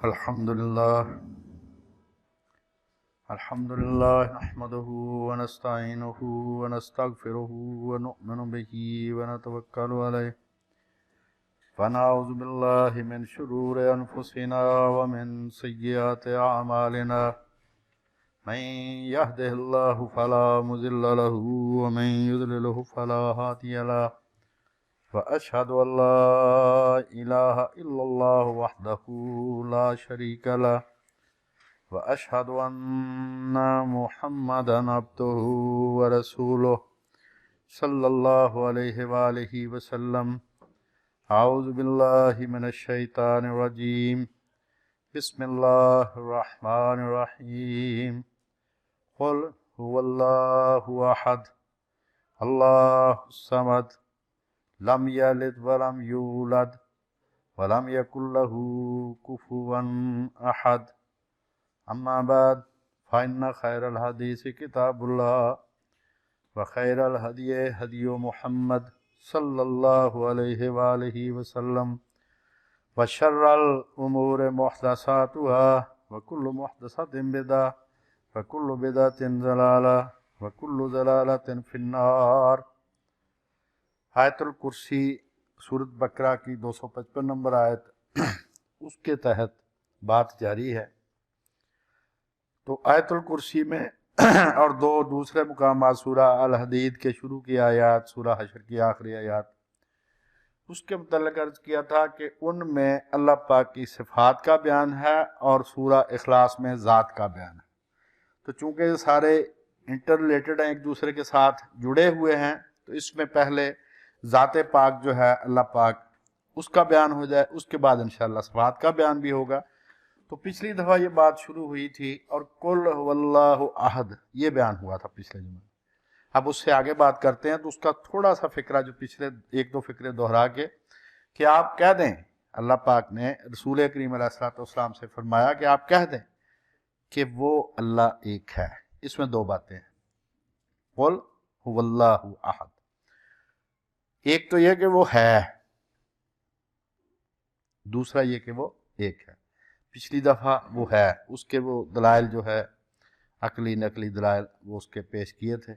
الحمدللہ نحمده ونستعینه ونستغفره ونؤمن به ونتوکل علیہ ونعوذ باللہ من شرور انفسنا ومن سیئات اعمالنا من يهده الله فلا مضل له ومن يضلل فلا هادي له وأشهد أن لا إله إلا الله وحده لا شريك له وأشهد أن محمدا عبده ورسوله صلى الله عليه وآله وسلم. أعوذ بالله من الشيطان الرجيم. بسم الله الرحمن الرحيم. قل هو الله أحد الله الصمد لم يلد ولم يولد ولم يكن له كفوا أحد. أما بعد فإن خير الحديث كتاب الله وخير الهدي هدي محمد صلى الله عليه وآله وسلم وشر الأمور محدثاتها وكل محدثة بدعة وكل بدعة ضلالة وكل ضلالة في النار. آیت الکرسی سورۃ بقرہ کی 255 نمبر آیت اس کے تحت بات جاری ہے. تو آیت الکرسی میں اور دو دوسرے مقامات سورہ الحدید کے شروع کی آیات، سورہ حشر کی آخری آیات، اس کے متعلق عرض کیا تھا کہ ان میں اللہ پاک کی صفات کا بیان ہے اور سورہ اخلاص میں ذات کا بیان ہے. تو چونکہ یہ سارے انٹر ریلیٹڈ ہیں، ایک دوسرے کے ساتھ جڑے ہوئے ہیں، تو اس میں پہلے ذات پاک جو ہے اللہ پاک اس کا بیان ہو جائے، اس کے بعد انشاءاللہ صفات کا بیان بھی ہوگا. تو پچھلی دفعہ یہ بات شروع ہوئی تھی اور قل هو اللہ احد یہ بیان ہوا تھا پچھلے جمعے. اب اس سے آگے بات کرتے ہیں. تو اس کا تھوڑا سا فقرہ جو پچھلے ایک دو فقرے دہرا کے کہ آپ کہہ دیں، اللہ پاک نے رسول کریم علیہ السلام سے فرمایا کہ آپ کہہ دیں کہ وہ اللہ ایک ہے. اس میں دو باتیں ہیں. قل هو اللہ احد، ایک تو یہ کہ وہ ہے، دوسرا یہ کہ وہ ایک ہے. پچھلی دفعہ وہ ہے، اس کے وہ دلائل جو ہے عقلی نقلی دلائل وہ اس کے پیش کیے تھے.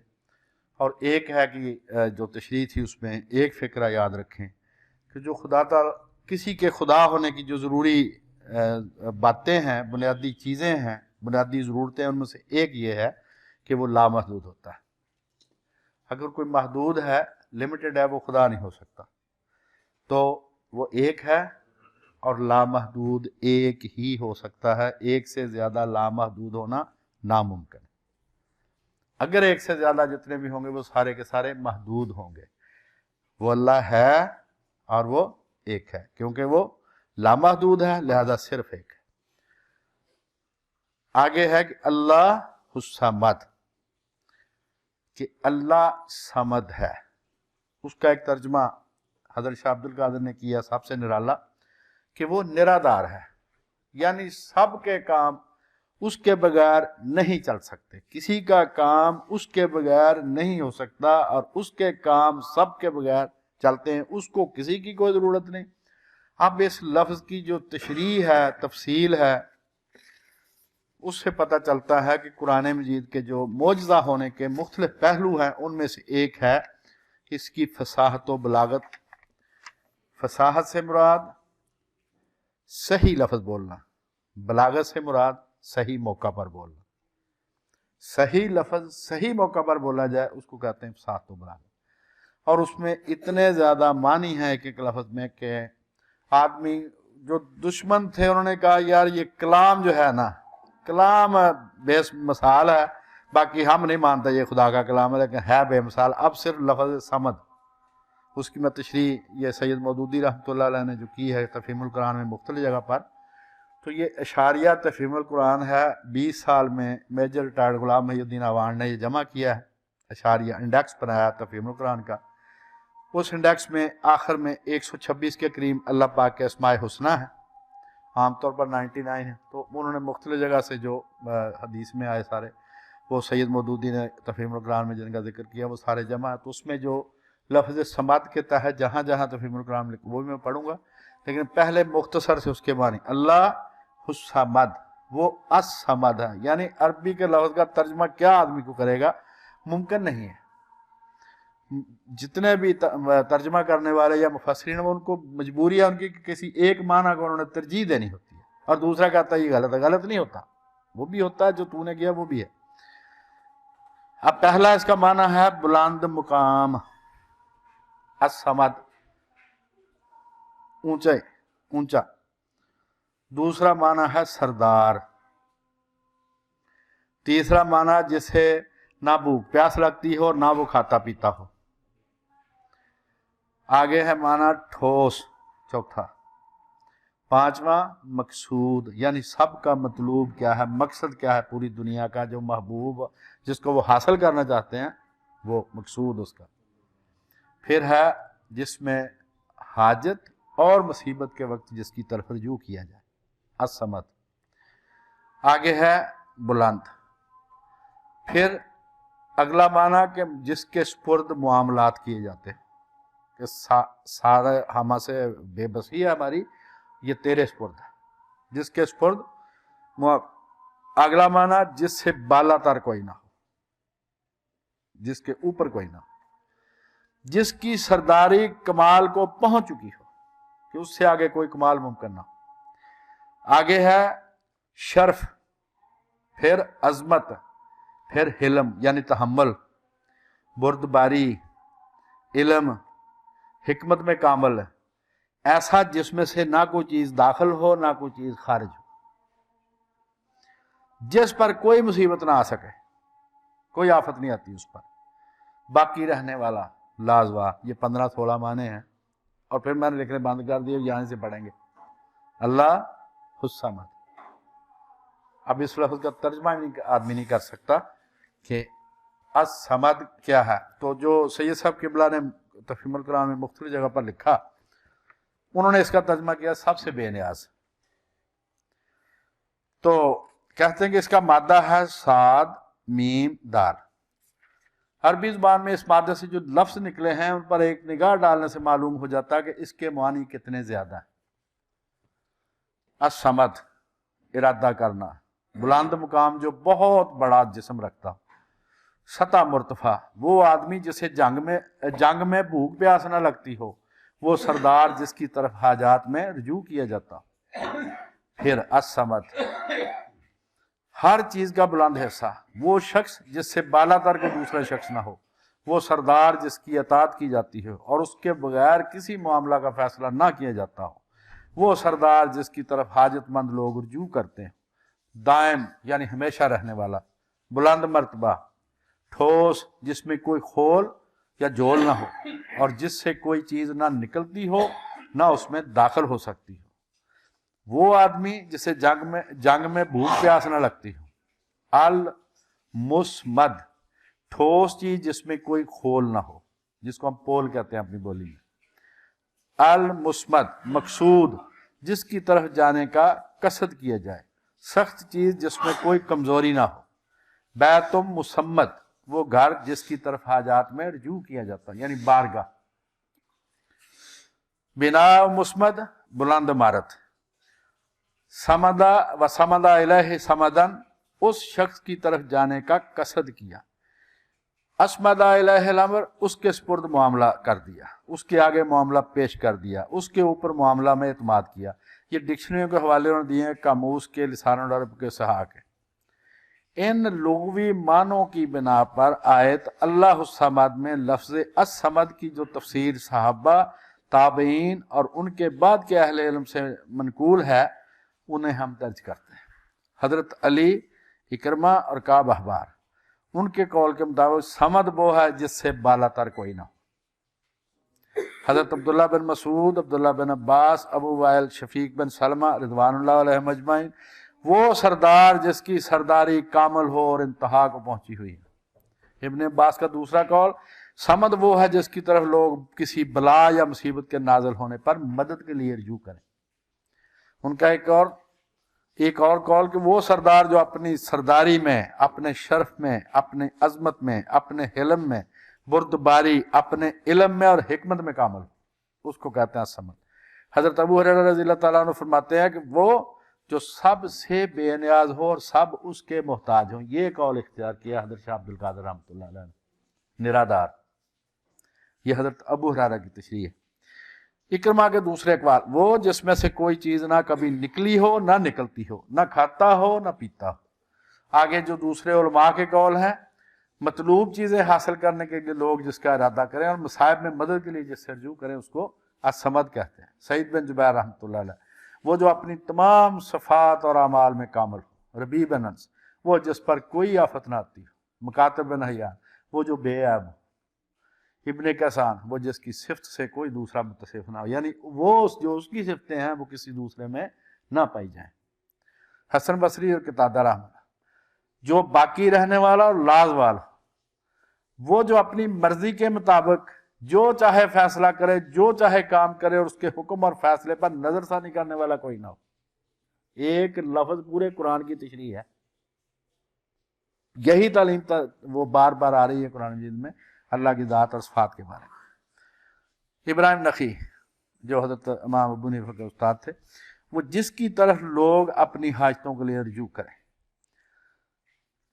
اور ایک ہے کہ جو تشریح تھی اس میں ایک فقرہ یاد رکھیں کہ جو خدا تعالی کسی کے خدا ہونے کی جو ضروری باتیں ہیں، بنیادی چیزیں ہیں، بنیادی ضرورتیں، ان میں سے ایک یہ ہے کہ وہ لامحدود ہوتا ہے. اگر کوئی محدود ہے، لمیٹڈ ہے، وہ خدا نہیں ہو سکتا. تو وہ ایک ہے اور لامحدود ایک ہی ہو سکتا ہے. ایک سے زیادہ لامحدود ہونا ناممکن ہے. اگر ایک سے زیادہ جتنے بھی ہوں گے وہ سارے کے سارے محدود ہوں گے. وہ اللہ ہے اور وہ ایک ہے، کیونکہ وہ لامحدود ہے لہذا صرف ایک ہے. آگے ہے کہ اللہ الصمد، کہ اللہ صمد ہے. اس کا ایک ترجمہ حضرت شاہ عبد القادر نے کیا سب سے نرالا، کہ وہ نرادار ہے، یعنی سب کے کام اس کے بغیر نہیں چل سکتے. کسی کا کام اس کے بغیر نہیں ہو سکتا اور اس کے کام سب کے بغیر چلتے ہیں. اس کو کسی کی کوئی ضرورت نہیں. اب اس لفظ کی جو تشریح ہے، تفصیل ہے، اس سے پتہ چلتا ہے کہ قرآن مجید کے جو معجزہ ہونے کے مختلف پہلو ہیں ان میں سے ایک ہے اس کی فصاحت و بلاغت. فصاحت سے مراد صحیح لفظ بولنا، بلاغت سے مراد صحیح موقع پر بولنا. صحیح لفظ صحیح موقع پر بولا جائے اس کو کہتے ہیں فصاحت و بلاغت. اور اس میں اتنے زیادہ معنی ہیں ایک ایک لفظ میں کہ آدمی جو دشمن تھے انہوں نے کہا یار یہ کلام جو ہے نا، کلام بے مثال ہے، باقی ہم نہیں مانتے یہ خدا کا کلام ہے، لیکن ہے بے مثال. اب صرف لفظ صمد، اس کی میں تشریح یہ سید مودودی رحمۃ اللہ علیہ نے جو کی ہے تفہیم القرآن میں مختلف جگہ پر. تو یہ اشاریہ تفہیم القرآن ہے، 20 سال میں میجر ریٹائرڈ غلام محی الدین اوان نے یہ جمع کیا ہے. اشاریہ انڈیکس بنایا تفہیم القرآن کا. اس انڈیکس میں آخر میں 126 کے قریب اللہ پاک کے اسماء حسنہ ہیں، عام طور پر 99 ہیں. تو انہوں نے مختلف جگہ سے جو حدیث میں آئے سارے، وہ سید مودودی نے تفہیم القرآن میں جن کا ذکر کیا وہ سارے جمع ہے. تو اس میں جو لفظ صمد کے تحت جہاں جہاں تفہیم القرآن وہ بھی میں پڑھوں گا، لیکن پہلے مختصر سے اس کے معنی. اللہ हुस्समद, वो असमद है। यानी अरबी के लफ्ज़ का तर्जमा क्या आदमी को करेगा, मुमकिन नहीं है। जितने भी तर्जमा करने वाले या मुफस्सिरीन, वो उनको मजबूरी है उनकी कि किसी एक माना को उन्होंने तरजीह देनी होती है, और दूसरा कहता है ये गलत है। गलत नहीं होता, वो भी होता है, जो तूने किया वो भी है। अब पहला इसका माना है बुलंद मुकाम, असमद, ऊंचे, ऊंचा। दूसरा माना है सरदार। तीसरा माना जिसे ना भूख प्यास लगती हो ना वो खाता पीता हो। आगे है माना ठोस, चौथा। पांचवा मकसूद, यानी सबका मतलूब क्या है, मकसद क्या है पूरी दुनिया का, जो महबूब जिसको वो हासिल करना चाहते हैं वो मकसूद उसका। फिर है जिसमें हाजत और मुसीबत के वक्त जिसकी तरफ रजू किया जाए, असमद। आगे है बुलंद। फिर अगला माना कि जिसके सुपुर्द मामलात किए जाते हैं, कि सारे हमसे बेबसी है हमारी, ये तेरे सुपुर्द है, जिसके सुपुर्द। अगला माना जिससे बालातर कोई ना हो, जिसके ऊपर कोई ना हो, जिसकी सरदारी कमाल को पहुंच चुकी हो, कि उससे आगे कोई कमाल मुमकिन ना हो। आगे है शर्फ, फिर अजमत, फिर हिलम यानी तहम्मुल, बुर्दबारी, इल्म, हिकमत में कामल, ऐसा जिसमें से ना कोई चीज दाखिल हो ना कोई चीज खारिज हो, जिस पर कोई मुसीबत ना आ सके, कोई आफत नहीं आती उस पर, बाकी रहने वाला, लाजवा। ये 15-16 माने हैं, और फिर मैंने लिखने बंद कर दिए, यहां से पढ़ेंगे। अल्लाह हुस्समद। अब इस लफ्ज का तर्जमा आदमी नहीं कर सकता कि असमद क्या है। तो जो सैयद साहब किबला ने तफहीमुल कुरान में मुख्तलिफ जगह पर लिखा, उन्होंने इसका तर्जमा किया सबसे बेनियाज। तो कहते हैं कि इसका मादा है साद मीम दार। अरबी ज़ुबान में इस मादे से जो लफ्ज़ निकले हैं उन पर एक निगाह डालने से मालूम हो जाता है कि इसके मानी कितने ज्यादा हैं। असमद, इरादा करना, बुलंद मुकाम जो बहुत बड़ा जिस्म रखता हो। सता मुर्तफा, वो आदमी जिसे जंग में भूख प्यास न लगती हो, वो सरदार जिसकी तरफ हाजात में रजू किया जाता। फिर असमद, हर चीज का बुलंद हिस्सा, वो शख्स जिससे बालातर के दूसरा शख्स ना हो, वो सरदार जिसकी अतात की जाती हो और उसके बगैर किसी मामला का फैसला ना किया जाता हो, वो सरदार जिसकी तरफ हाजतमंद लोग रजू करते हैं। दायम यानी हमेशा रहने वाला, बुलंद मर्तबा, ठोस जिसमें कोई खोल या झोल ना हो और जिससे कोई चीज ना निकलती हो ना उसमें दाखिल हो सकती हो, वो आदमी जिसे जंग में भूख प्यास ना लगती हो। अल मुस्मद, ठोस चीज जिसमें कोई खोल ना हो, जिसको हम पोल कहते हैं अपनी बोली में। अल मुस्मद, मकसूद जिसकी तरफ जाने का कसद किया जाए, सख्त चीज जिसमें कोई कमजोरी ना हो। बैतुम मुसम्मद, वो घर जिसकी तरफ हाजात में रजू किया जाता है, यानी बारगाह। बिना मुस्मद, बुलंद इमारत। समदा व समदा इलैहि समदन, उस शख्स की तरफ जाने का कसद किया। अस्मदा इलैहि अमर, उसके सुपुर्द मामला कर दिया, उसके आगे मामला पेश कर दिया, उसके ऊपर मामला में एतमाद किया। ये डिक्शनरियों के हवाले उन्होंने दिए हैं, कामूस के, लिसानुल अरब के, सहा के। इन लुग़वी मानों की बिना पर आयत अल्लाह समद में लफ्ज़ अस-समद की जो तफसीर सहाबा, ताबईन और उनके बाद के अहले इल्म से मनकूल है, उन्हें हम दर्ज करते हैं। हजरत अली, इकरमा और काब अहबार, उनके कौल के मुताबिक समद वो है जिससे बालातर कोई ना हो। हजरत अब्दुल्ला बिन मसूद, अब्दुल्ला बिन अब्बास, अबू वाइल, शफीक बिन सलमा रिज़वानुल्लाह अलैहिम अजमईन, वो सरदार जिसकी सरदारी कामल हो और इंतहा को पहुंची हुई है। इब्ने अब्बास का दूसरा कौल, समद वो है जिसकी तरफ लोग किसी बला या मुसीबत के नाजिल होने पर मदद के लिए रजू करें। उनका एक और कौल कि वो सरदार जो अपनी सरदारी में, अपने शर्फ में, अपने अजमत में, अपने हिलम में, बुर्दबारी, अपने इल्म में और हिकमत में कामल, उसको कहते हैं समद। हजरत अबू हुरैरा रज़ियल्लाहु ताला अन्हु फरमाते हैं कि वो जो सब से बेनियाज हो और सब उसके मोहताज हों। ये कौल इख्तियार किया हज़रत शाह अब्दुल कादिर रहमतुल्लाह अलैह ने, निरादार। ये हज़रत अबू हुरैरा की तशरीह है। इकरमा के दूसरे अक़वाल, वो जिसमें से कोई चीज़ ना कभी निकली हो ना निकलती हो, ना खाता हो ना पीता हो। आगे जो दूसरे उलमा के कौल हैं, मतलूब चीज़ें हासिल करने के लिए लोग जिसका इरादा करें और मसाइब में मदद के लिए जिससे रजू करें उसको असमद कहते हैं। सईद बिन जुबैर रहमतुल्लाह अलैह, वो जो अपनी तमाम सफ़ात और अमाल में कामिल हो। रबी बिन अनस, वो जिस पर कोई आफत ना आती हो। मुकातिब बिन हय्यान, वो जो बेऐब हो। इब्ने कैसान, वो जिसकी सिफ्त से कोई दूसरा मुतसिफ ना हो, यानी वो जो उसकी सिफ्तें हैं वो किसी दूसरे में ना पाई जाएं। हसन बसरी और कतादा रहमतुल्लाह, जो बाकी रहने वाला और लाज वाला, वो जो अपनी मर्जी के मुताबिक जो चाहे फैसला करे, जो चाहे काम करे और उसके हुक्म और फैसले पर नजरसानी करने वाला कोई ना हो। एक लफ्ज पूरे कुरान की तशरीह है। यही तालीम वो बार बार आ रही है कुरान मजीद में अल्लाह की ज़ात और सिफात के बारे में। इब्राहिम नखी, जो हज़रत इमाम अबू हनीफा के उस्ताद थे, वो जिसकी तरफ लोग अपनी हाजतों के लिए रजू करें।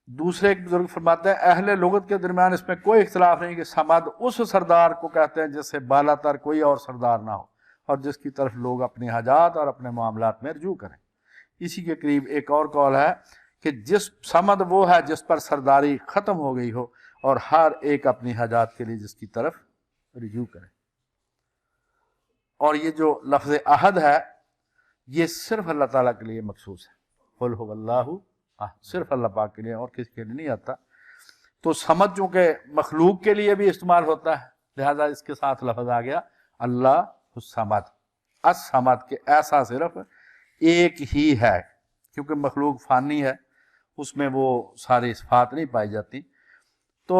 दूसरे एक बुजुर्ग फरमाते हैं, अहले लुगत के दरमियान इसमें कोई इख्तिलाफ नहीं कि समद उस सरदार को कहते हैं जिससे बालातर कोई और सरदार ना हो और जिसकी तरफ लोग अपनी हाजात और अपने मामलात में रजू करें। इसी के करीब एक और कौल है कि जिस समद वो है जिस पर सरदारी ख़त्म हो गई हो और हर एक अपनी हाजात के लिए जिसकी तरफ रजू करे। और ये जो लफ्ज़ अहद है ये सिर्फ अल्लाह ताला के लिए मखसूस है। कुल हुवल्लाहु अहद, सिर्फ अल्लाह पाक के लिए और किसी के लिए नहीं आता। तो समद चूँकि मखलूक के लिए भी इस्तेमाल होता है, लिहाजा इसके साथ लफ्ज़ आ गया अल्लाह समद। असमद के ऐसा सिर्फ एक ही है, क्योंकि मखलूक फ़ानी है, उसमें वो सारी सिफात नहीं पाई जाती। तो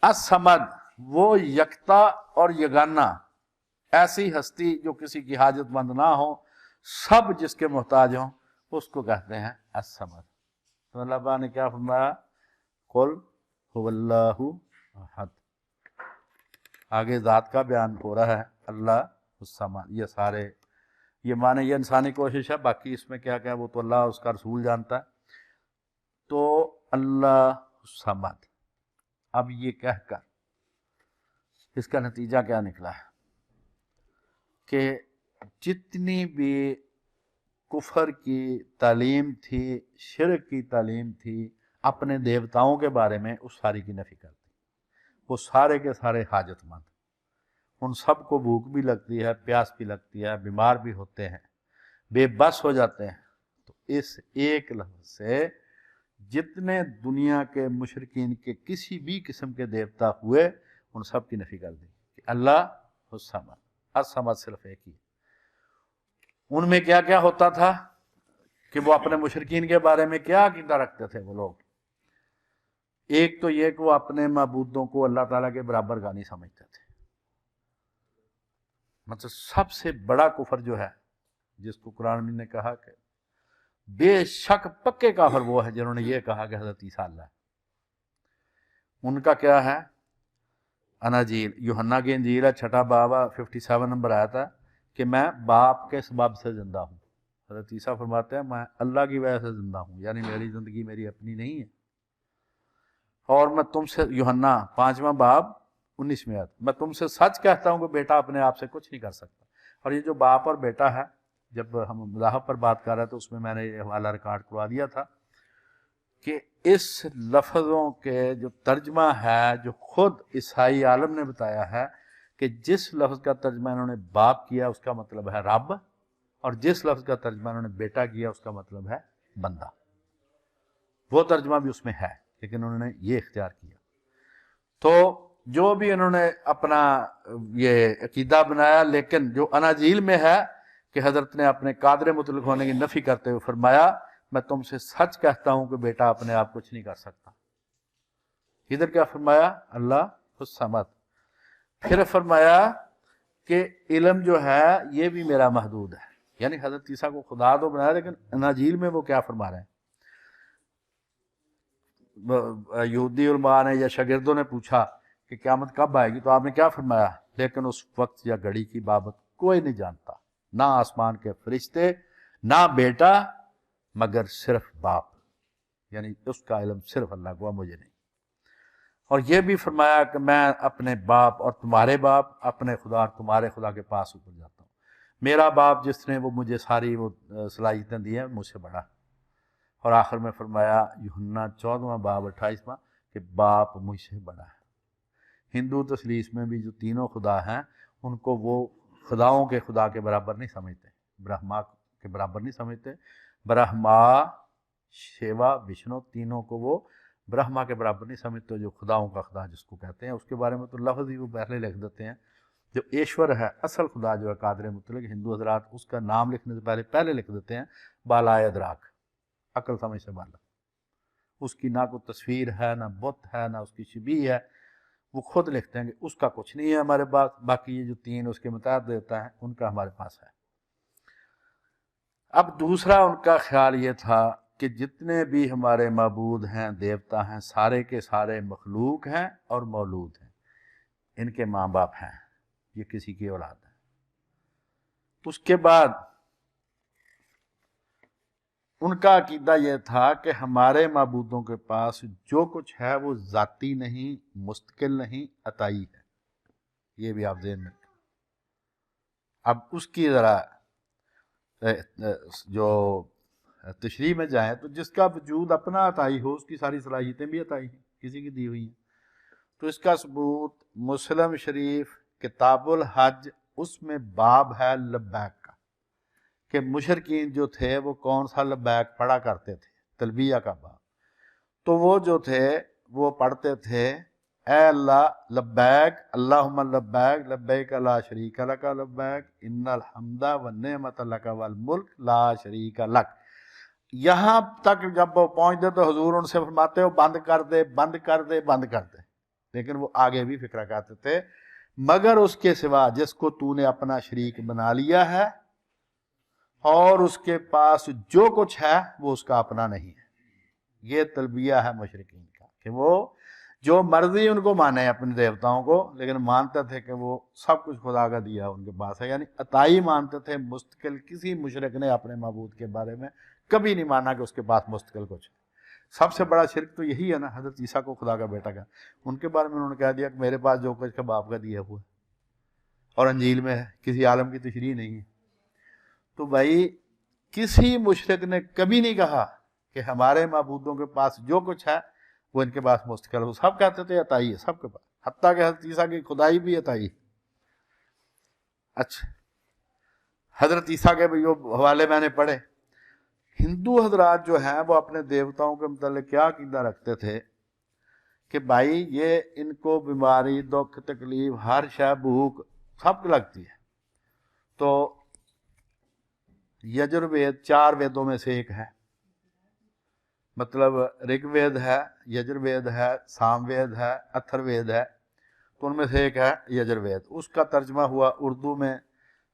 असमद वो यकता और यगाना, ऐसी हस्ती जो किसी की हाजतमंद ना हो, सब जिसके मोहताज हों, उसको कहते हैं असमद। तो अल्लाह पाक ने क्या फरमाया, कुल हुवल्लाहु अहद। आगे ज़ात का बयान हो रहा है अल्लाह समद। ये सारे ये माने ये इंसानी कोशिश है, बाकी इसमें क्या क्या वो तो अल्लाह उसका रसूल जानता है। तो अल्लाह समद, अब ये कहकर इसका नतीजा क्या निकला है कि जितनी भी कुफर की तालीम थी, शिरक की तालीम थी अपने देवताओं के बारे में, उस सारी की नफी कर दी। वो सारे के सारे हाजतमंद, उन सब को भूख भी लगती है, प्यास भी लगती है, बीमार भी होते हैं, बेबस हो जाते हैं। तो इस एक लफ्ज़ से जितने दुनिया के मुशरिकीन के किसी भी किस्म के देवता हुए, उन सब की नफी कर दी कि अल्लाह समद। असमद सिर्फ एक ही। उनमें क्या क्या होता था कि वो अपने मुशरिकीन के बारे में क्या अकीदा रखते थे वो लोग। एक तो ये कि वो अपने माबूदों को अल्लाह ताला के बराबर का नहीं समझते थे। मतलब सबसे बड़ा कुफर जो है, जिसको कुरान में ने कहा कि बेशक पक्के काफिर वो है जिन्होंने ये कहा कि हज़रत ईसा अल्लाह है। उनका क्या है, अनाजील, यूहन्ना की इंजील है, 6 बाबा 57 नंबर आया था कि मैं बाप के सबब से जिंदा हूँ। हज़रत ईसा फरमाते हैं मैं अल्लाह की वजह से जिंदा हूँ, यानी मेरी ज़िंदगी मेरी अपनी नहीं है। और मैं तुमसे, यूहन्ना 5वां बाब 19वें आयत, मैं तुमसे सच कहता हूँ कि बेटा अपने आप से कुछ नहीं कर सकता। और ये जो बाप और बेटा है, जब हम मज़ाहब पर बात कर रहे थे तो उसमें मैंने ये हवाला रिकॉर्ड करवा दिया था कि इस लफ्ज़ों के जो तर्जमा है, जो खुद ईसाई आलम ने बताया है कि जिस लफ्ज़ का तर्जमा इन्होंने बाप किया उसका मतलब है रब, और जिस लफ्ज़ का तर्जमा इन्होंने बेटा किया उसका मतलब है बंदा। वो तर्जमा भी उसमें है, लेकिन उन्होंने ये इख्तियार किया। तो जो भी इन्होंने अपना ये अकीदा बनाया, लेकिन जो अनाजील में है कि हज़रत ने अपने कादर मुतलक होने की नफ़ी करते हुए फरमाया मैं तुमसे सच कहता हूं कि बेटा अपने आप कुछ नहीं कर सकता। इधर क्या फरमाया, अल्लाह समद। फिर फरमाया कि इल्म जो है ये भी मेरा महदूद है, यानी हज़रत ईसा को खुदा तो बनाया, लेकिन अनाजील में वो क्या फरमा रहे हैं। यहूदी उलमा ने या शागिर्दों ने पूछा कि क़यामत कब आएगी, तो आपने क्या फरमाया, लेकिन उस वक्त या घड़ी की बाबत कोई नहीं जानता, ना आसमान के फरिश्ते, ना बेटा मगर सिर्फ बाप, यानी उसका इल्म सिर्फ अल्लाह को, मुझे नहीं। और ये भी फरमाया कि मैं अपने बाप और तुम्हारे बाप, अपने खुदा और तुम्हारे खुदा के पास ऊपर जाता हूँ। मेरा बाप जिसने वो मुझे सारी वो सलाहियतें दी हैं, मुझसे बड़ा। और आखिर में फरमाया यूहन्ना 14वां बाब 28वां कि बाप मुझसे बड़ा है। हिंदू तसलीस में भी जो तीनों खुदा हैं उनको वो खुदाओं के खुदा के बराबर नहीं समझते, ब्रह्मा के बराबर नहीं समझते। ब्रह्मा, शिवा, विष्णु, तीनों को वो ब्रह्मा के बराबर नहीं समझते, जो खुदाओं का खुदा जिसको कहते हैं। उसके बारे में तो लफ्ज़ ही वो पहले लिख देते हैं। जो ईश्वर है, असल खुदा जो है कादिर मुतलक, हिंदू हजरात उसका नाम लिखने से पहले लिख देते हैं बालाए अदराक, अकल समझ से बाला। उसकी ना कोई तस्वीर है, ना बुत है, ना उसकी शबी है। वो खुद लिखते हैं कि उसका कुछ नहीं है हमारे पास, बाकी ये जो तीन उसके मुताबिक देता है उनका हमारे पास है। अब दूसरा उनका ख्याल ये था कि जितने भी हमारे मबूद हैं, देवता हैं, सारे के सारे मखलूक हैं और मौलूद हैं, इनके माँ बाप हैं, ये किसी की औलाद है। उसके बाद उनका अकीदा यह था कि हमारे मबूदों के पास जो कुछ है वो ज़ाती नहीं, मुस्तकिल नहीं, अताई है। ये भी आप ज़हन में। अब उसकी ज़रा जो तशरीह में जाएं तो जिसका वजूद अपना अताई हो उसकी सारी सलाहियतें भी अताई हैं, किसी की दी हुई हैं। तो इसका सबूत मुस्लिम शरीफ किताबुल हज, उसमें बाब है लब्बैक का, कि मुशरकीन जो थे वो कौन सा लब्बैक पढ़ा करते थे, तलबिया का बाब। तो वो जो थे वो पढ़ते थे ए अल्लाह लब्बैक अल्लाहुम्मा लब्बैक लब्बैक ला शरीका लक लब्बैक इन्नल हम्दा व नेमत लक वल मुल्क ला शरीका लक। यहाँ तक जब वो पहुँचते तो हुजूर उनसे फरमाते हो बंद कर दे, बंद कर दे, बंद कर दे। लेकिन वो आगे भी फिक्र करते थे, मगर उसके सिवा जिसको तूने अपना शरीक बना लिया है और उसके पास जो कुछ है वो उसका अपना नहीं है। ये तलबिया है मुशरिकीन का कि वो जो मर्जी उनको माने अपने देवताओं को, लेकिन मानते थे कि वो सब कुछ खुदा का दिया उनके पास है, यानी अताई मानते थे। मुस्तकिल किसी मुशरिक ने अपने मबूद के बारे में कभी नहीं माना कि उसके पास मुस्तकिल कुछ है। सबसे बड़ा शिरक तो यही है ना, हजरत ईसा को खुदा का बेटा का, उनके बारे में उन्होंने कह दिया कि मेरे पास जो कुछ बाप का दिया हुआ है और अंजील में है, किसी आलम की तशरीह नहीं है। तो भाई किसी मुशरिक ने कभी नहीं कहा कि हमारे मबूदों के पास जो कुछ है वो इनके पास मुस्तकिल हो। सब कहते थे अताई है सबके पास, हत्ता कि हजरत ईसा की खुदाई भी अताई। अच्छा, हजरत ईसा के भी जो हवाले मैंने पढ़े, हिंदू हजरात जो हैं वो अपने देवताओं के मतलब क्या अकीदा रखते थे कि भाई ये इनको बीमारी, दुख, तकलीफ, हर शय, भूख सब लगती है। तो यजुर्वेद 4 वेदों में से एक है, मतलब ऋग्वेद है, यजुर्वेद है, सामवेद है, अथर्ववेद है। तो उनमें से एक है यजुर्वेद। उसका तर्जमा हुआ उर्दू में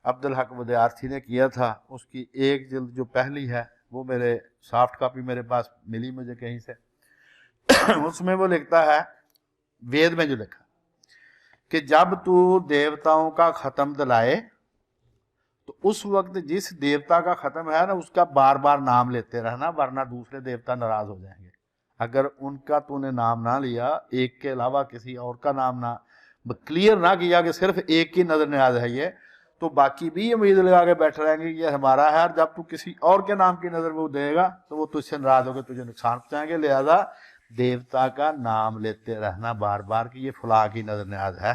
अब्दुल हक विद्यार्थी ने किया था। उसकी एक जिल्द जो पहली है वो मेरे सॉफ्ट कॉपी मेरे पास मिली मुझे कहीं से। उसमें वो लिखता है, वेद में जो लिखा कि जब तू देवताओं का ख़त्म दिलाए तो उस वक्त जिस देवता का ख़त्म है ना उसका बार बार नाम लेते रहना, वरना दूसरे देवता नाराज़ हो जाएंगे। अगर उनका तूने नाम ना लिया, एक के अलावा किसी और का नाम ना क्लियर ना किया कि सिर्फ एक की नज़र न्याज है ये, तो बाकी भी उम्मीद लगा के बैठे रहेंगे ये हमारा है। और जब तू किसी और के नाम की नज़र वो देगा तो वो तुझसे नाराज़ होकर तुझे नुकसान पहुँचाएंगे। लिहाजा देवता का नाम लेते रहना बार बार कि ये फलां की नज़र न्याज है।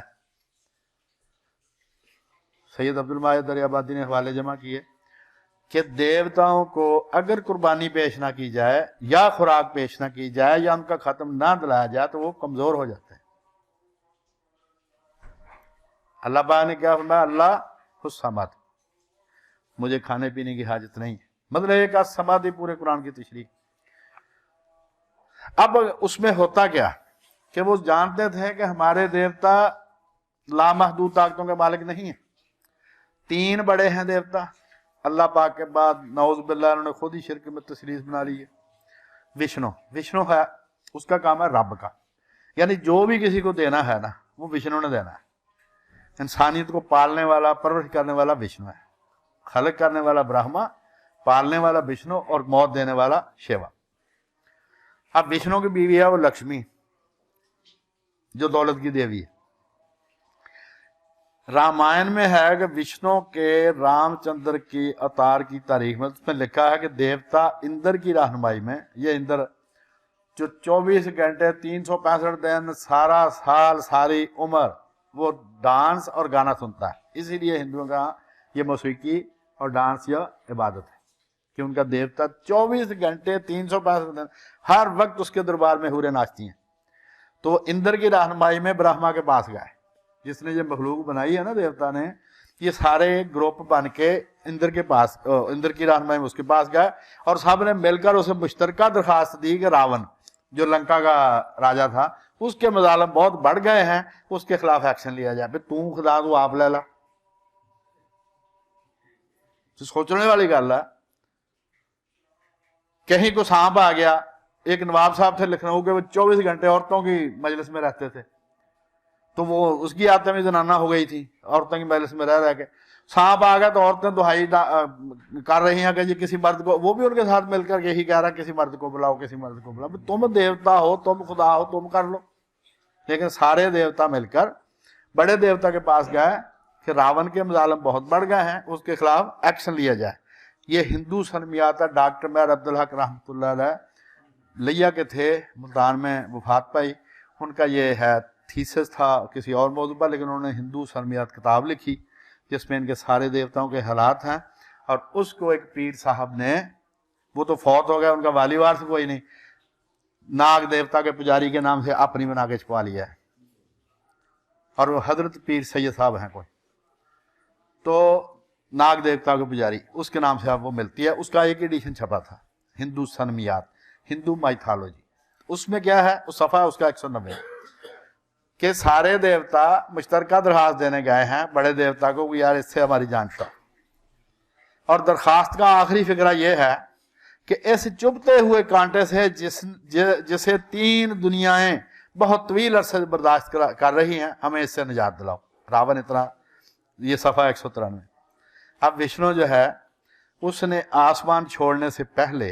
सैयद अब्दुल माजिद दरियाबादी ने हवाले जमा किए कि देवताओं को अगर कुर्बानी पेश ना की जाए या खुराक पेश ना की जाए या उनका ख़त्म ना दिलाया जाए तो वो कमज़ोर हो जाते हैं। अल्लाह पाक ने क्या फरमाया, अल्लाह हुस्समद, मुझे खाने पीने की हाजत नहीं। मतलब एक समाधि पूरे कुरान की तशरीह। अब उसमें होता क्या कि वो जानते थे कि हमारे देवता लामहदूद ताकतों के मालिक नहीं है। 3 बड़े हैं देवता अल्लाह पाक के बाद, नौज़ बिल्लाह, उन्होंने खुद ही शिरक में तशरीह बना ली है। विष्णु है, उसका काम है रब का, यानी जो भी किसी को देना है ना वो विष्णु ने देना है। इंसानियत को पालने वाला, परवरिश करने वाला विष्णु है। खलक करने वाला ब्रह्मा, पालने वाला विष्णु और मौत देने वाला शिवा। अब विष्णु की बीवी है वो लक्ष्मी, जो दौलत की देवी है। रामायण में है कि विष्णु के रामचंद्र की अवतार की तारीख में उसमें लिखा है कि देवता इंद्र की रहनुमाई में, ये इंद्र जो 24 घंटे 365 दिन सारा साल सारी उम्र वो डांस और गाना सुनता है, इसीलिए हिंदुओं का ये मौसीकी और डांस या इबादत है कि उनका देवता 24 घंटे 365 दिन हर वक्त उसके दरबार में हूरें नाचती हैं। तो इंद्र की रहनुमाई में ब्रह्मा के पास गए, जिसने ये मखलूक बनाई है ना देवता ने, ये सारे ग्रुप बन के इंद्र के पास, इंद्र की रहनुमाई में उसके पास गए और सब ने मिलकर उसे मुश्तरका दरखास्त दी कि रावण जो लंका का राजा था उसके मजालम बहुत बढ़ गए हैं, उसके खिलाफ एक्शन लिया जाए। तू खुदा तू आप ले ला, तो सोचने वाली गल है। कहीं को सांप आ गया, एक नवाब साहब थे लखनऊ के, वो 24 घंटे औरतों की मजलिस में रहते थे, तो वो उसकी आदत में जनाना हो गई थी, औरतों की मजलिस में रह के सांप आ गया तो औरतें दुहाई कर रही हैं कि जी किसी मर्द को, वो भी उनके साथ मिलकर यही कह रहा है किसी मर्द को बुलाओ, किसी मर्द को बुलाओ। तुम देवता हो, तुम खुदा हो, तुम कर लो। लेकिन सारे देवता मिलकर बड़े देवता के पास गए कि रावण के मजालम बहुत बढ़ गए हैं, उसके खिलाफ एक्शन लिया जाए। ये हिंदू सनमियात है। डॉक्टर मेहर अब्दुल हक रहमतुल्लाह अलैह लिया के थे, मुल्तान में वफात पाई, उनका ये है थीसिस था किसी और मौजू पर, लेकिन उन्होंने हिंदू सनमियात किताब लिखी जिसमें इनके सारे देवताओं के हालात हैं। और उसको एक पीर साहब ने, वो तो फौत हो गया, उनका वाली वारिस कोई नहीं, नाग देवता के पुजारी के नाम से अपनी बना के छपवा लिया है, और वो हजरत पीर सैयद साहब हैं कोई, तो नाग देवता के पुजारी उसके नाम से आप वो मिलती है। उसका एक एडिशन छपा था, हिंदू सनमियात, हिंदू माइथोलॉजी। उसमें क्या है, उस सफ़ा है उसका 190 कि सारे देवता मुश्तरका दरखास्त देने गए हैं बड़े देवता को, यार इससे हमारी जान छुड़ा। और दरखास्त का आखिरी फिक्रा यह है कि इस चुभते हुए कांटे से जिसे 3 दुनियाएं बहुत तवील अरसे बर्दाश्त कर रही हैं, हमें इससे निजात दिलाओ। रावण इतना, ये सफ़ा 193। अब विष्णु जो है उसने आसमान छोड़ने से पहले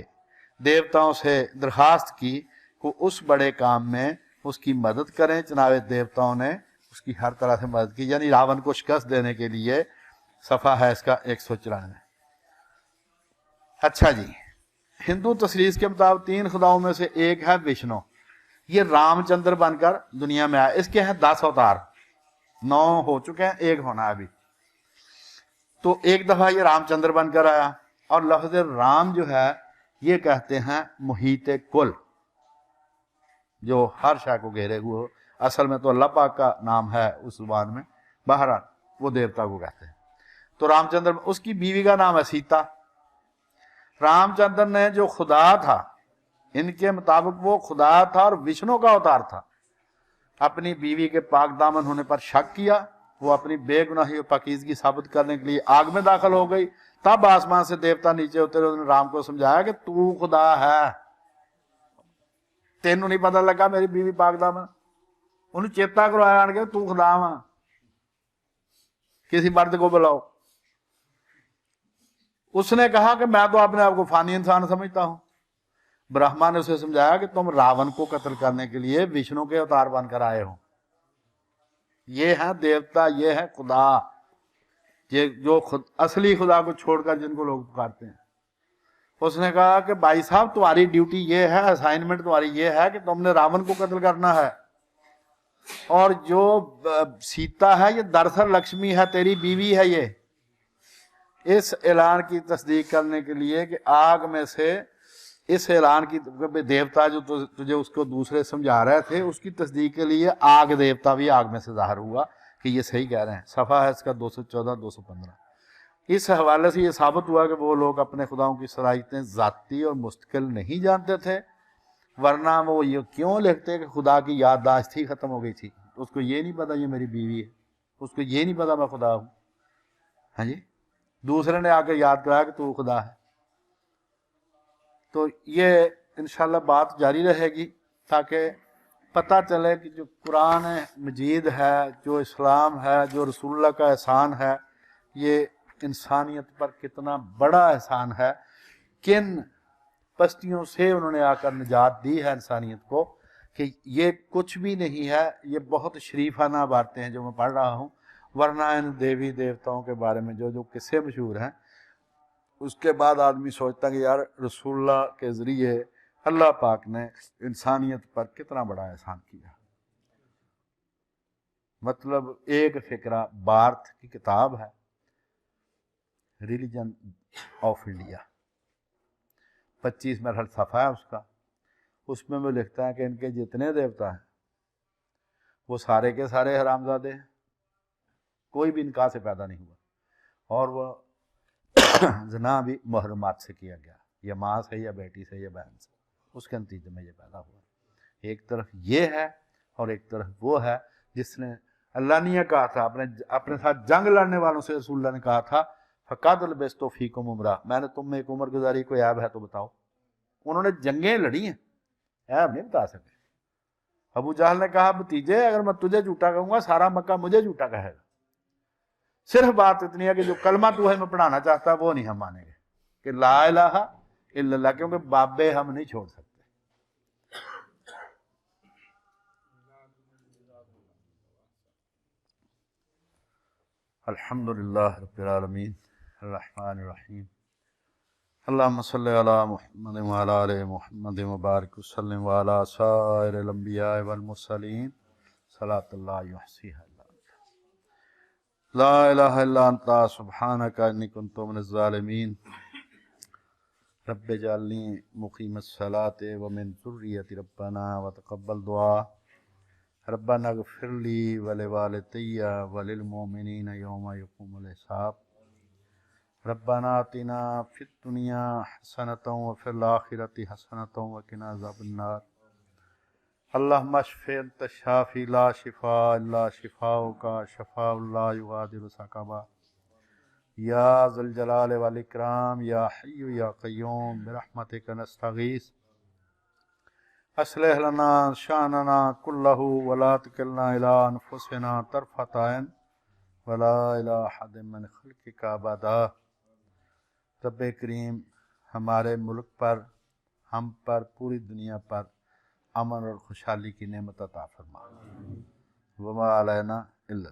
देवताओं से दरखास्त की कि उस बड़े काम में उसकी मदद करें। चुनावे देवताओं ने उसकी हर तरह से मदद की, यानी रावण को शिकस्त देने के लिए। सफ़ा है इसका 194। अच्छा जी, हिंदू तसलीस के मुताबिक 3 खुदाओं में से एक है विष्णु। ये रामचंद्र बनकर दुनिया में आया। इसके हैं 10 अवतार, 9 हो चुके हैं, 1 होना है अभी। तो एक दफा ये रामचंद्र बनकर आया। और लफ्ज राम जो है ये कहते हैं मुहीत कुल, जो हर शय को घेरे हुए। असल में तो अल्लाह पाक का नाम है उस जुबान में, बहरहाल वो देवता को कहते हैं। तो रामचंद्र, उसकी बीवी का नाम है सीता। रामचंद्र ने जो खुदा था, इनके मुताबिक वो खुदा था और विष्णु का अवतार था। अपनी बीवी के पाक दामन होने पर शक किया, वो अपनी बेगुनाही और पाकीज़गी साबित करने के लिए आग में दाखिल हो गई। तब आसमान से देवता नीचे उतरे, उन्होंने राम को समझाया कि तू खुदा है, तेनू नहीं पता लगा मेरी बीवी पाक दामन। उन्हें चेता करवाया आन के, तू खुदा वा, किसी मर्द को बुलाओ। उसने कहा कि मैं तो अपने आप को फानी इंसान समझता हूं। ब्रह्मा ने उसे समझाया कि तुम रावण को कत्ल करने के लिए विष्णु के अवतार बनकर आए हो। ये है देवता, ये है खुदा, ये जो खुद असली खुदा को छोड़कर जिनको लोग पुकारते हैं। उसने कहा कि भाई साहब तुम्हारी ड्यूटी ये है, असाइनमेंट तुम्हारी ये है कि तुमने रावण को कत्ल करना है। और जो सीता है ये दरअसल लक्ष्मी है, तेरी बीवी है। ये इस ऐलान की तस्दीक करने के लिए कि आग में से इस ऐलान की देवता जो तुझे उसको दूसरे समझा रहे थे, उसकी तस्दीक के लिए आग देवता भी आग में से ज़ाहिर हुआ कि ये सही कह रहे हैं। सफ़ा है इसका 214-215। इस हवाले से ये साबित हुआ कि वो लोग अपने खुदाओं की सलाहियतें ज़ाती और मुस्तकिल नहीं जानते थे, वरना वो ये क्यों लिखते कि खुदा की याददाश्त ही ख़त्म हो गई थी। उसको ये नहीं पता ये मेरी बीवी है, उसको ये नहीं पता मैं खुदा हूँ। हाँ जी, दूसरे ने आकर याद कराया कि तू खुदा है। तो ये इंशाल्लाह बात जारी रहेगी ताकि पता चले कि जो कुरान मजीद है, जो इस्लाम है, जो रसूलुल्लाह का एहसान है, ये इंसानियत पर कितना बड़ा एहसान है کن پستیوں سے انہوں نے آ کر نجات دی ہے انسانیت کو کہ یہ کچھ بھی نہیں ہے، یہ بہت شریفانہ باتیں ہیں جو میں پڑھ رہا ہوں، ورنہ ان دیوی دیوتاؤں کے بارے میں جو قصے مشہور ہیں، اس کے بعد آدمی سوچتا کہ یار رسول اللہ کے ذریعے اللہ پاک نے انسانیت پر کتنا بڑا احسان کیا۔ مطلب ایک فقرہ بارتھ کی کتاب ہے، ریلیجن آف انڈیا، 25 مرحل صفحہ ہے اس کا، اس میں وہ لکھتا ہے کہ ان کے جتنے دیوتا ہیں وہ سارے کے سارے حرامزادے ہیں، کوئی بھی نکاح سے پیدا نہیں ہوا، اور وہ زنا بھی محرمات سے کیا گیا، یا ماں سے یا بیٹی سے یا بہن سے، اس کے نتیجے میں یہ پیدا ہوا۔ ایک طرف یہ ہے اور ایک طرف وہ ہے جس نے اللہ نے یہ کہا تھا اپنے ساتھ جنگ لڑنے والوں سے، رسول اللہ نے کہا تھا فقد لبثت فیکم عمرہ، میں نے تم میں ایک عمر گزاری، کوئی عیب ہے تو بتاؤ۔ انہوں نے جنگیں لڑی ہیں، عیب نہیں بتا سکے۔ ابو جہل نے کہا بھتیجے اگر میں تجھے جھوٹا کہوں گا سارا مکہ مجھے جھوٹا کہے گا، صرف بات اتنی ہے کہ جو کلمہ تو ہے میں پڑھانا چاہتا ہے وہ نہیں ہم مانیں گے کہ لا الہ الا اللہ، کیونکہ بابے ہم نہیں چھوڑ سکتے۔ الحمدللہ رب العالمین الرحمن الرحیم اللہم صلی علی محمد وعلی آل محمد وبارک وسلم وعلی سائر الانبیاء والمرسلین صلاۃ اللہ یحصیہا لا الہ الا انت سبحانک انی کنت من الظالمین رب اجعلنی مقیم الصلاۃ ومن ذریتی ربنا وتقبل دعا ربنا اغفر لی ولوالدی وللمؤمنین یوم یقوم الحساب ربنا آتنا فی الدنیا حسنۃ وفی الآخرۃ حسنۃ وقنا عذاب النار اللہم اشف انت الشافی لا شفاء الا شفاؤک شفاء لا یغادر سقما یا ذا الجلال والاکرام یا حی یا قیوم برحمتک نستغیث اصلح لنا شاننا کلہ ولا تکلنا الی انفسنا طرفۃ عین ولا الی احد من خلقک ابدا۔ رب کریم ہمارے ملک پر، ہم پر، پوری دنیا پر امن اور خوشحالی کی نعمت عطا فرما، وما علینا الا